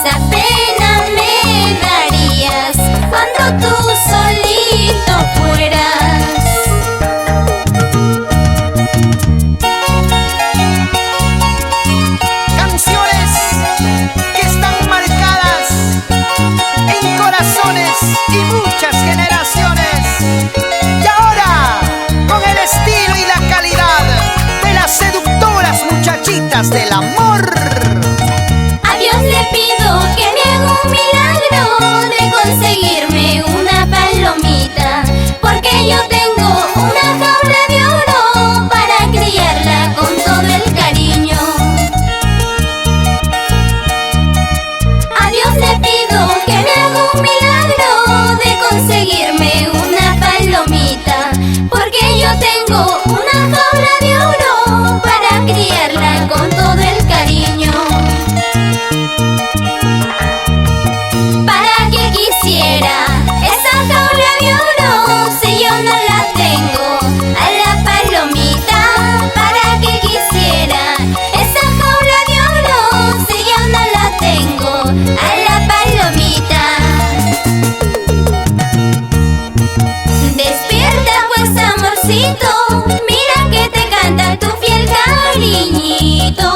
esa pena me darías cuando tú solito fueras. Canciones que están marcadas en corazones y muchas generaciones. Y ahora, con el estilo y la calidad de las seductoras muchachitas del amor. A Dios le pido que me haga un milagro de conseguirme una palomita, porque yo tengo una jaula de oro para criarla con todo el cariño. A Dios le pido que me haga un milagro de conseguirme una palomita, porque yo tengo una jaula de oro para criarla con todo el cariño. ¿Para qué quisiera esa jaula de oro si yo no la tengo a la palomita? ¿Para qué quisiera esa jaula de oro si yo no la tengo a la palomita? Despierta pues, amorcito, mira que te canta tu fiel cariñito.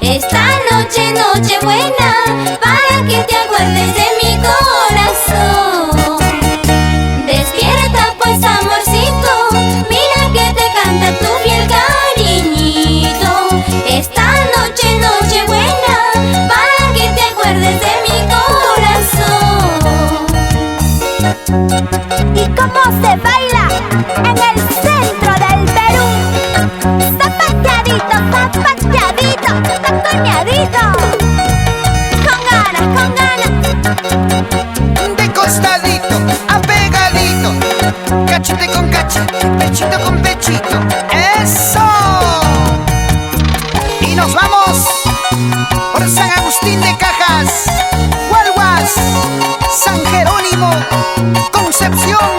Esta noche, noche buena, para que te acuerdes de mi corazón. Despierta pues, amorcito, mira que te canta tu fiel cariñito. Esta noche, noche buena, para que te acuerdes de mi corazón. ¿Y cómo se baila en el centro del Perú? Zapateadito, zapateadito, taconeadito. Con ganas, con ganas. De costadito a pegadito, cachete con cachete, pechito con pechito. ¡Eso! Y nos vamos por San Agustín de Cajas, Gualguas, San Jerónimo, Concepción.